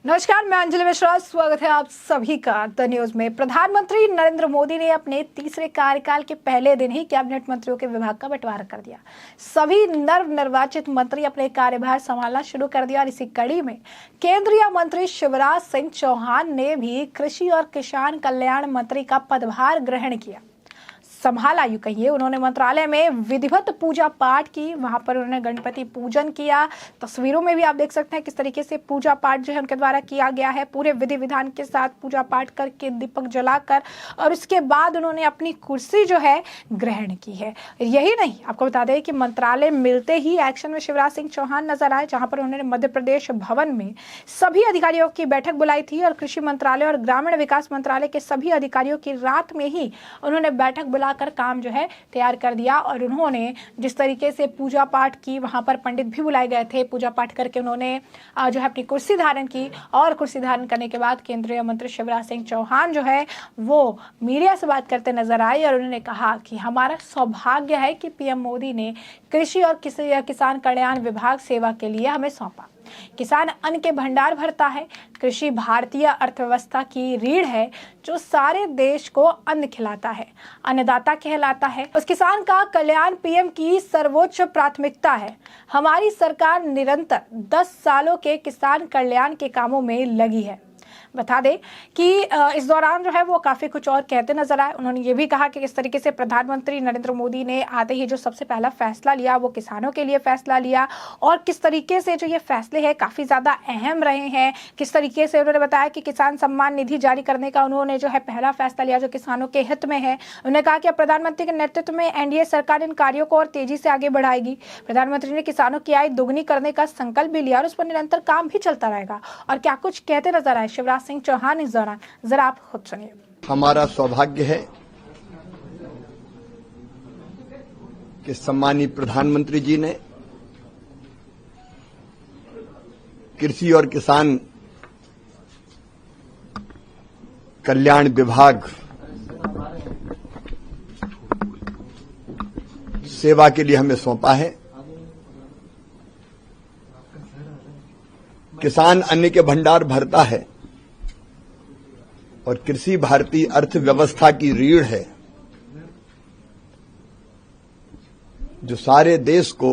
नमस्कार, मैं अंजलि मिश्रा। स्वागत है आप सभी का द न्यूज में। प्रधानमंत्री नरेंद्र मोदी ने अपने तीसरे कार्यकाल के पहले दिन ही कैबिनेट मंत्रियों के विभाग का बंटवारा कर दिया। सभी नवनिर्वाचित मंत्री अपने कार्यभार संभालना शुरू कर दिया और इसी कड़ी में केंद्रीय मंत्री शिवराज सिंह चौहान ने भी कृषि और किसान कल्याण मंत्री का पदभार ग्रहण किया, संभाला यूं कहिए। उन्होंने मंत्रालय में विधिवत पूजा पाठ की, वहां पर उन्होंने गणपति पूजन किया। तस्वीरों में भी आप देख सकते हैं किस तरीके से पूजा पाठ जो है उनके द्वारा किया गया है, पूरे विधि विधान के साथ पूजा पाठ करके दीपक जलाकर, और उसके बाद उन्होंने अपनी कुर्सी जो है ग्रहण की है। यही नहीं, आपको बता दें कि मंत्रालय मिलते ही एक्शन में शिवराज सिंह चौहान नजर आए, जहां पर उन्होंने मध्य प्रदेश भवन में सभी अधिकारियों की बैठक बुलाई थी और कृषि मंत्रालय और ग्रामीण विकास मंत्रालय के सभी अधिकारियों की रात में ही उन्होंने बैठक बुला कर काम जो है तैयार कर दिया। और उन्होंने जिस तरीके से पूजा पाठ की, वहां पर पंडित भी बुलाए गए थे, पूजा पाठ करके उन्होंने जो है अपनी कुर्सी धारण की। और कुर्सी धारण करने के बाद केंद्रीय मंत्री शिवराज सिंह चौहान जो है वो मीडिया से बात करते नजर आए और उन्होंने कहा कि हमारा सौभाग्य है कि पीएम मोदी ने कृषि और किसान कल्याण विभाग सेवा के लिए हमें सौंपा। किसान अन्न के भंडार भरता है। कृषि भारतीय अर्थव्यवस्था की रीढ़ है जो सारे देश को अन्न खिलाता है, अन्नदाता कहलाता है। उस किसान का कल्याण पीएम की सर्वोच्च प्राथमिकता है। हमारी सरकार निरंतर 10 सालों के किसान कल्याण के कामों में लगी है। बता दें कि इस दौरान जो है वो काफी कुछ और कहते नजर आए। उन्होंने ये भी कहा कि किस तरीके से प्रधानमंत्री नरेंद्र मोदी ने आते ही जो सबसे पहला फैसला लिया वो किसानों के लिए फैसला लिया, और किस तरीके से जो ये फैसले हैं काफी ज्यादा अहम रहे हैं। किस तरीके से उन्होंने बताया कि किसान सम्मान निधि जारी करने का उन्होंने जो है पहला फैसला लिया जो किसानों के हित में है। उन्होंने कहा कि प्रधानमंत्री के नेतृत्व में एनडीए सरकार इन कार्यों को और तेजी से आगे बढ़ाएगी। प्रधानमंत्री ने किसानों की आय दोगुनी करने का संकल्प भी लिया और उस पर निरंतर काम भी चलता रहेगा। और क्या कुछ कहते नजर आए शिवराज सिंह चौहान इस दौरान, जरा आप खुद सुनिए। हमारा सौभाग्य है कि सम्मानीय प्रधानमंत्री जी ने कृषि और किसान कल्याण विभाग सेवा के लिए हमें सौंपा है। किसान अन्न के भंडार भरता है और कृषि भारतीय अर्थव्यवस्था की रीढ़ है जो सारे देश को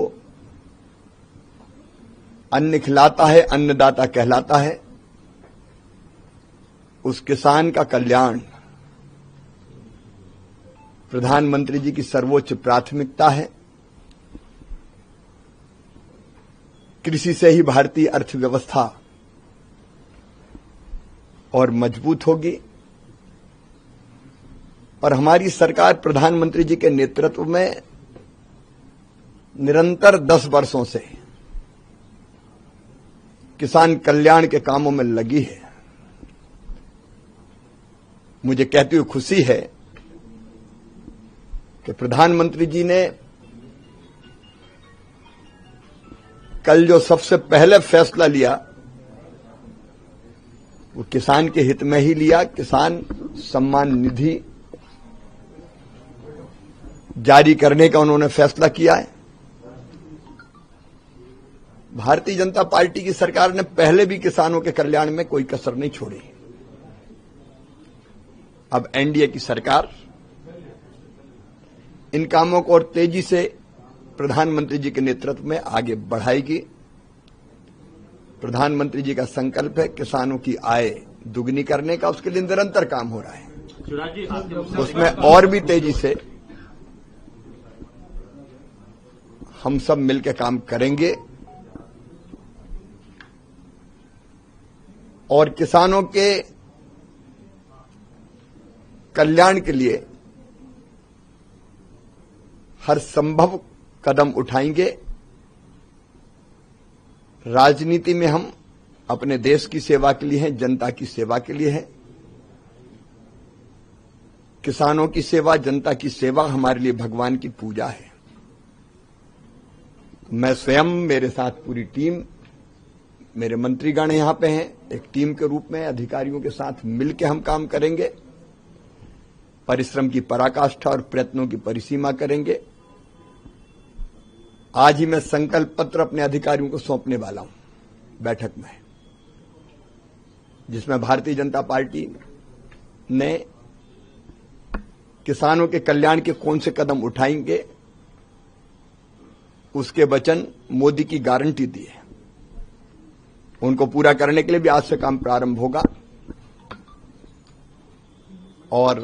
अन्न खिलाता है, अन्नदाता कहलाता है। उस किसान का कल्याण प्रधानमंत्री जी की सर्वोच्च प्राथमिकता है। कृषि से ही भारतीय अर्थव्यवस्था और मजबूत होगी, और हमारी सरकार प्रधानमंत्री जी के नेतृत्व में निरंतर 10 वर्षों से किसान कल्याण के कामों में लगी है। मुझे कहते हुए खुशी है कि प्रधानमंत्री जी ने कल जो सबसे पहले फैसला लिया वो किसान के हित में ही लिया। किसान सम्मान निधि जारी करने का उन्होंने फैसला किया है। भारतीय जनता पार्टी की सरकार ने पहले भी किसानों के कल्याण में कोई कसर नहीं छोड़ी। अब एनडीए की सरकार इन कामों को और तेजी से प्रधानमंत्री जी के नेतृत्व में आगे बढ़ाएगी। प्रधानमंत्री जी का संकल्प है किसानों की आय दुगनी करने का, उसके लिए निरंतर काम हो रहा है। उसमें और भी तेजी से हम सब मिलकर काम करेंगे और किसानों के कल्याण के लिए हर संभव कदम उठाएंगे। राजनीति में हम अपने देश की सेवा के लिए हैं, जनता की सेवा के लिए हैं। किसानों की सेवा, जनता की सेवा हमारे लिए भगवान की पूजा है। मैं स्वयं, मेरे साथ पूरी टीम, मेरे मंत्रीगण यहां पे हैं, एक टीम के रूप में अधिकारियों के साथ मिलकर हम काम करेंगे। परिश्रम की पराकाष्ठा और प्रयत्नों की परिसीमा करेंगे। आज ही मैं संकल्प पत्र अपने अधिकारियों को सौंपने वाला हूं बैठक में। जिसमें भारतीय जनता पार्टी ने किसानों के कल्याण के कौन से कदम उठाएंगे उसके वचन मोदी की गारंटी दी है। उनको पूरा करने के लिए भी आज से काम प्रारंभ होगा और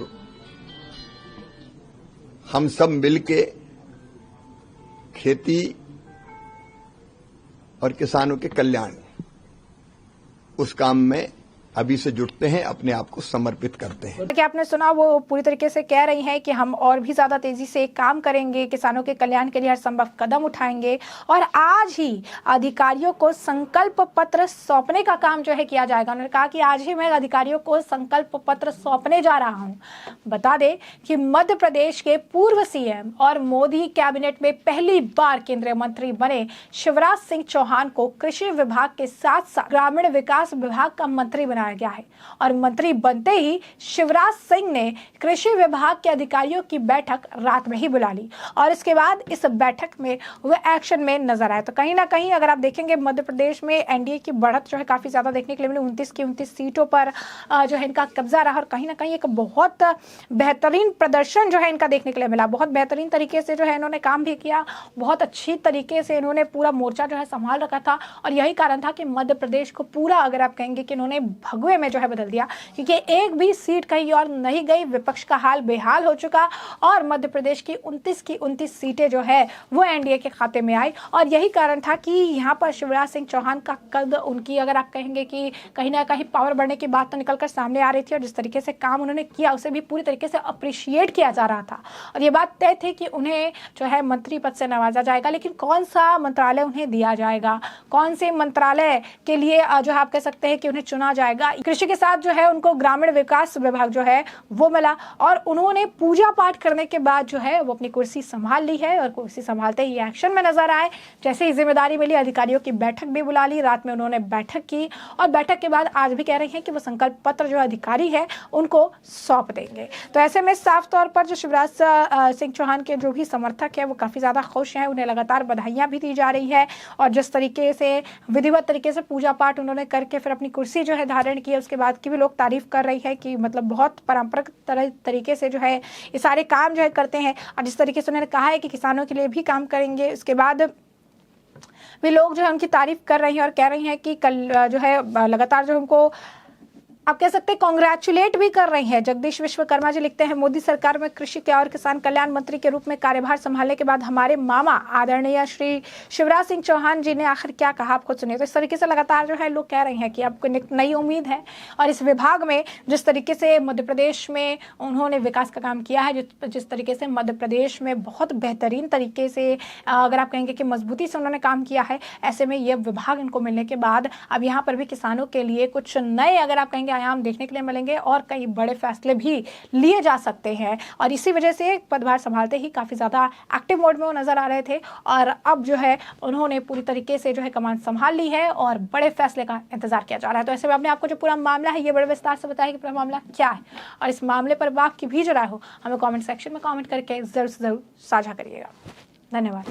हम सब मिलके खेती और किसानों के कल्याण उस काम में अभी से जुटते हैं, अपने आप को समर्पित करते हैं। कि आपने सुना वो पूरी तरीके से कह रही हैं कि हम और भी ज्यादा तेजी से काम करेंगे, किसानों के कल्याण के लिए हर संभव कदम उठाएंगे और आज ही अधिकारियों को संकल्प पत्र सौंपने का काम जो है किया जाएगा। उन्होंने कहा कि आज ही मैं अधिकारियों को संकल्प पत्र सौंपने जा रहा हूं। बता दें कि मध्य प्रदेश के पूर्व सीएम और मोदी कैबिनेट में पहली बार केंद्रीय मंत्री बने शिवराज सिंह चौहान को कृषि विभाग के साथ साथ ग्रामीण विकास विभाग का मंत्री बनाया गया है और मंत्री बनते ही शिवराज सिंह ने कृषि विभाग के अधिकारियों की बैठक रात में ही बुला ली और इसके बाद इस बैठक में वो एक्शन में नजर आए। तो कहीं ना कहीं अगर आप देखेंगे मध्य प्रदेश में एनडीए की बढ़त जो है काफी ज्यादा देखने के लिए मिली। 29 की 29 सीटों पर जो है इनका कब्जा रहा और कहीं ना कहीं एक बहुत बेहतरीन प्रदर्शन जो है इनका देखने के लिए मिला। बहुत बेहतरीन तरीके से जो है इन्होंने काम भी किया, बहुत अच्छी तरीके से इन्होंने पूरा मोर्चा जो है संभाल रखा था और यही कारण था कि मध्य प्रदेश को पूरा अगर आप कहेंगे कि इन्होंने भगवे में जो है बदल दिया, क्योंकि एक भी सीट कहीं और नहीं गई। विपक्ष का हाल बेहाल हो चुका और मध्य प्रदेश की 29 सीटें जो है वो एनडीए के खाते में आई और यही कारण था कि यहाँ पर शिवराज सिंह चौहान का कद, उनकी अगर आप कहेंगे कि कहीं ना कहीं पावर बढ़ने की बात तो निकलकर सामने आ रही थी और जिस तरीके से काम उन्होंने किया उसे भी पूरी तरीके से अप्रिशिएट किया जा रहा था और ये बात तय थी कि उन्हें जो है मंत्री पद से नवाजा जाएगा। लेकिन कौन सा मंत्रालय उन्हें दिया जाएगा, कौन से मंत्रालय के लिए जो है आप कह सकते हैं कि उन्हें चुना जाएगा। कृषि के साथ जो है उनको ग्रामीण विकास विभाग जो है वो मिला और उन्होंने पूजा पाठ करने के बाद जो है वो अपनी कुर्सी संभाल ली है और कुर्सी संभालते ही एक्शन में नजर आए। जैसे ही जिम्मेदारी मिली अधिकारियों की बैठक भी बुला ली, रात में उन्होंने बैठक की और बैठक के बाद आज भी कह रही हैं कि वो संकल्प पत्र जो अधिकारी है उनको सौंप देंगे। तो ऐसे में साफ तौर पर जो शिवराज सिंह चौहान के जो भी समर्थक है वो काफी ज्यादा खुश हैं, उन्हें लगातार बधाइयां भी दी जा रही है और जिस तरीके से विधिवत तरीके से पूजा पाठ उन्होंने करके फिर अपनी कुर्सी जो है धारण की, उसके बाद की भी लोग तारीफ कर रही है कि मतलब बहुत पारंपरिक तरीके से जो है ये सारे काम जो है करते हैं और जिस तरीके से उन्होंने कहा है कि किसानों के लिए भी काम करेंगे। उसके बाद भी लोग जो है उनकी तारीफ कर रही हैं और कह रही हैं कि कल जो है लगातार जो उनको आप कह सकते हैं कांग्रेचुलेट भी कर रही हैं। जगदीश विश्वकर्मा जी लिखते हैं, मोदी सरकार में कृषि के और किसान कल्याण मंत्री के रूप में कार्यभार संभालने के बाद हमारे मामा आदरणीय श्री शिवराज सिंह चौहान जी ने आखिर क्या कहा आप खुद सुनिए। तो इस तरीके से लगातार जो है लोग कह रहे हैं कि आपको एक नई उम्मीद है और इस विभाग में जिस तरीके से मध्य प्रदेश में उन्होंने विकास का काम किया है, जिस तरीके से मध्य प्रदेश में बहुत बेहतरीन तरीके से अगर आप कहेंगे कि मजबूती से उन्होंने काम किया है, ऐसे में ये विभाग इनको मिलने के बाद अब यहाँ पर भी किसानों के लिए कुछ नए अगर आप कहेंगे आयाम देखने के लिए मिलेंगे और कई बड़े फैसले भी लिए जा सकते हैं और इसी वजह से पदभार संभालते ही काफी ज्यादा एक्टिव मोड में वो नजर आ रहे थे और अब जो है उन्होंने पूरी तरीके से जो है कमान संभाल ली है और बड़े फैसले का इंतजार किया जा रहा है। तो ऐसे में आपने आपको जो पूरा मामला है ये बड़े विस्तार से बताया कि पूरा मामला क्या है और इस मामले पर आपकी भी जो राय हो हमें कॉमेंट सेक्शन में कॉमेंट करके जरूर से जरूर साझा करिएगा। धन्यवाद।